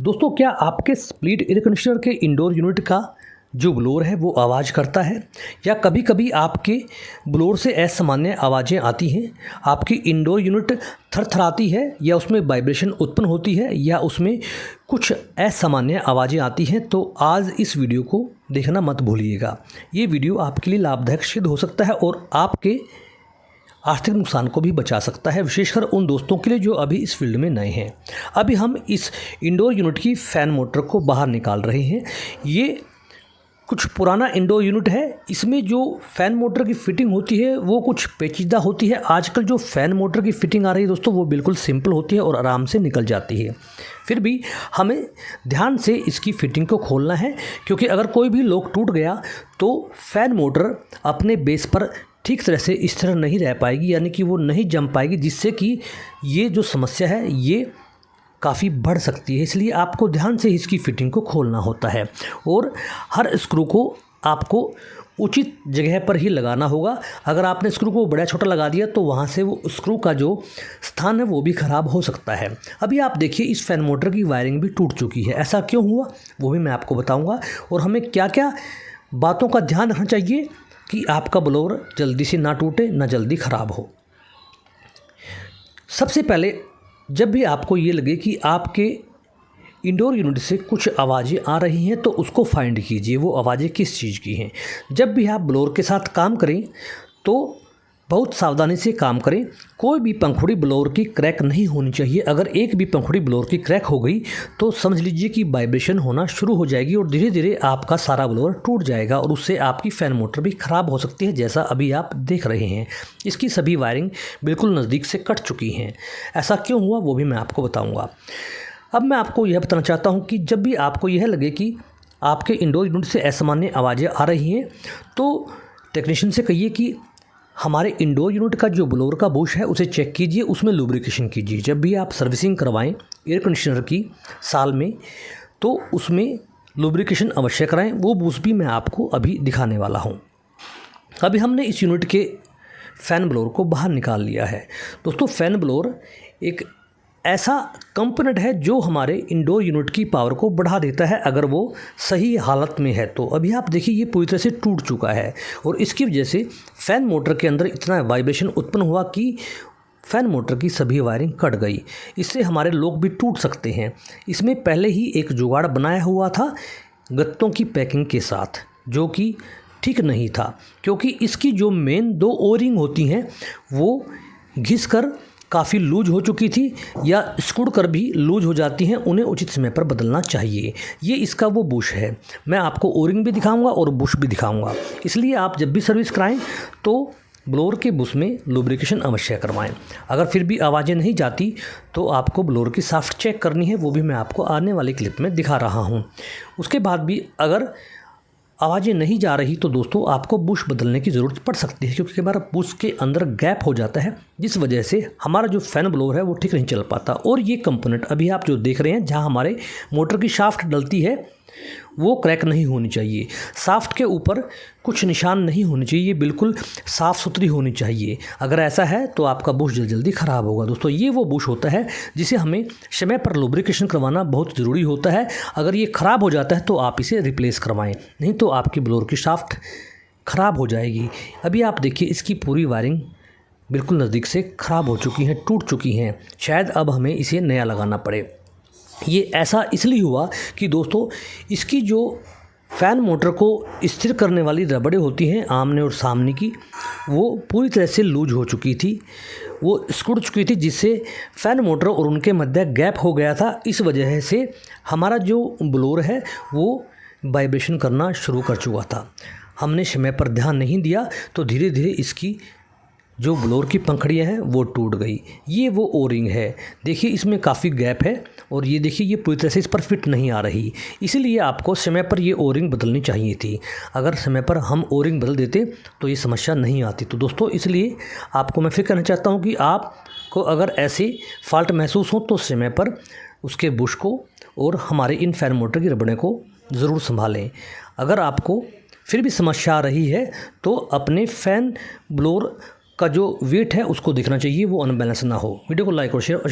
दोस्तों, क्या आपके स्प्लिट एयर कंडीशनर के इंडोर यूनिट का जो ब्लोअर है वो आवाज़ करता है, या कभी कभी आपके ब्लोअर से असामान्य आवाज़ें आती हैं? आपकी इंडोर यूनिट थरथराती है, या उसमें वाइब्रेशन उत्पन्न होती है, या उसमें कुछ असामान्य आवाज़ें आती हैं? तो आज इस वीडियो को देखना मत भूलिएगा। ये वीडियो आपके लिए लाभदायक सिद्ध हो सकता है और आपके आर्थिक नुकसान को भी बचा सकता है, विशेषकर उन दोस्तों के लिए जो अभी इस फील्ड में नए हैं। अभी हम इस इंडोर यूनिट की फ़ैन मोटर को बाहर निकाल रहे हैं। ये कुछ पुराना इंडोर यूनिट है। इसमें जो फ़ैन मोटर की फ़िटिंग होती है वो कुछ पेचीदा होती है। आजकल जो फ़ैन मोटर की फ़िटिंग आ रही है दोस्तों, वो बिल्कुल सिंपल होती है और आराम से निकल जाती है। फिर भी हमें ध्यान से इसकी फ़िटिंग को खोलना है, क्योंकि अगर कोई भी लॉक टूट गया तो फ़ैन मोटर अपने बेस पर ठीक तरह से स्थिर नहीं रह पाएगी, यानी कि वो नहीं जम पाएगी, जिससे कि ये जो समस्या है ये काफ़ी बढ़ सकती है। इसलिए आपको ध्यान से इसकी फ़िटिंग को खोलना होता है और हर स्क्रू को आपको उचित जगह पर ही लगाना होगा। अगर आपने स्क्रू को बड़ा छोटा लगा दिया तो वहाँ से वो स्क्रू का जो स्थान है वो भी ख़राब हो सकता है। अभी आप देखिए, इस फ़ैन मोटर की वायरिंग भी टूट चुकी है। ऐसा क्यों हुआ वो भी मैं आपको बताऊँगा, और हमें क्या क्या बातों का ध्यान रखना चाहिए कि आपका ब्लोअर जल्दी से ना टूटे, ना जल्दी ख़राब हो। सबसे पहले, जब भी आपको ये लगे कि आपके इंडोर यूनिट से कुछ आवाज़ें आ रही हैं, तो उसको फाइंड कीजिए वो आवाज़ें किस चीज़ की हैं। जब भी आप ब्लोअर के साथ काम करें तो बहुत सावधानी से काम करें। कोई भी पंखुड़ी ब्लोअर की क्रैक नहीं होनी चाहिए। अगर एक भी पंखुड़ी ब्लोअर की क्रैक हो गई तो समझ लीजिए कि वाइब्रेशन होना शुरू हो जाएगी और धीरे धीरे आपका सारा ब्लोअर टूट जाएगा और उससे आपकी फ़ैन मोटर भी ख़राब हो सकती है, जैसा अभी आप देख रहे हैं। इसकी सभी वायरिंग बिल्कुल नज़दीक से कट चुकी हैं। ऐसा क्यों हुआ वो भी मैं आपको बताऊँगा। अब मैं आपको यह बताना चाहता हूँ कि जब भी आपको यह लगे कि आपके इंडोर यूनिट से असामान्य आवाज़ें आ रही हैं, तो टेक्नीशियन से कहिए कि हमारे इंडोर यूनिट का जो ब्लोअर का बुश है उसे चेक कीजिए, उसमें लुब्रिकेशन कीजिए। जब भी आप सर्विसिंग करवाएं एयर कंडीशनर की साल में, तो उसमें लुब्रिकेशन अवश्य कराएं। वो बुश भी मैं आपको अभी दिखाने वाला हूं। अभी हमने इस यूनिट के फ़ैन ब्लोअर को बाहर निकाल लिया है। दोस्तों, फ़ैन ब्लोअर एक ऐसा कंपोनेंट है जो हमारे इंडोर यूनिट की पावर को बढ़ा देता है, अगर वो सही हालत में है तो। अभी आप देखिए, ये पूरी तरह से टूट चुका है और इसकी वजह से फ़ैन मोटर के अंदर इतना वाइब्रेशन उत्पन्न हुआ कि फ़ैन मोटर की सभी वायरिंग कट गई। इससे हमारे लॉक भी टूट सकते हैं। इसमें पहले ही एक जुगाड़ बनाया हुआ था गत्तों की पैकिंग के साथ, जो कि ठीक नहीं था, क्योंकि इसकी जो मेन दो ओरिंग होती हैं वो घिस कर काफ़ी लूज हो चुकी थी, या सिकुड़ कर भी लूज हो जाती हैं। उन्हें उचित समय पर बदलना चाहिए। ये इसका वो बुश है। मैं आपको ओरिंग भी दिखाऊंगा और बुश भी दिखाऊंगा। इसलिए आप जब भी सर्विस कराएं तो ब्लोअर के बुश में लुब्रिकेशन अवश्य करवाएं। अगर फिर भी आवाज़ें नहीं जाती तो आपको ब्लोअर की शाफ्ट चेक करनी है, वो भी मैं आपको आने वाली क्लिप में दिखा रहा हूँ। उसके बाद भी अगर आवाज़ें नहीं जा रही तो दोस्तों आपको बुश बदलने की ज़रूरत पड़ सकती है, क्योंकि कई बार बुश के अंदर गैप हो जाता है, जिस वजह से हमारा जो फ़ैन ब्लोअर है वो ठीक नहीं चल पाता। और ये कंपोनेंट अभी आप जो देख रहे हैं, जहां हमारे मोटर की शाफ्ट डलती है, वो क्रैक नहीं होनी चाहिए। शाफ्ट के ऊपर कुछ निशान नहीं होने चाहिए, ये बिल्कुल साफ़ सुथरी होनी चाहिए। अगर ऐसा है तो आपका बुश जल्दी ख़राब होगा। दोस्तों, ये वो बुश होता है जिसे हमें समय पर लुब्रिकेशन करवाना बहुत ज़रूरी होता है। अगर ये ख़राब हो जाता है तो आप इसे रिप्लेस करवाएं, नहीं तो आपकी ब्लोअर की शाफ्ट ख़राब हो जाएगी। अभी आप देखिए, इसकी पूरी वायरिंग बिल्कुल नज़दीक से ख़राब हो चुकी हैं, टूट चुकी हैं। शायद अब हमें इसे नया लगाना पड़े। ये ऐसा इसलिए हुआ कि दोस्तों, इसकी जो फ़ैन मोटर को स्थिर करने वाली रबड़ें होती हैं आमने और सामने की, वो पूरी तरह से लूज हो चुकी थी, वो सिकुड़ चुकी थी, जिससे फ़ैन मोटर और उनके मध्य गैप हो गया था। इस वजह से हमारा जो ब्लोअर है वो वाइब्रेशन करना शुरू कर चुका था। हमने समय पर ध्यान नहीं दिया तो धीरे धीरे इसकी जो ब्लोअर की पंखड़ियाँ हैं वो टूट गई। ये वो ओरिंग है। देखिए, इसमें काफ़ी गैप है और ये देखिए, ये पूरी तरह से इस पर फिट नहीं आ रही। इसीलिए आपको समय पर ये ओरिंग बदलनी चाहिए थी। अगर समय पर हम ओरिंग बदल देते तो ये समस्या नहीं आती। तो दोस्तों, इसलिए आपको मैं फिर कहना चाहता हूँ कि आपको अगर ऐसे फॉल्ट महसूस हो तो समय पर उसके बुश को और हमारे इन फ़ैन मोटर की रबड़े को ज़रूर संभालें। अगर आपको फिर भी समस्या आ रही है तो अपने फ़ैन ब्लोअर का जो वेट है उसको देखना चाहिए, वो अनबैलेंस ना हो। वीडियो को लाइक और शेयर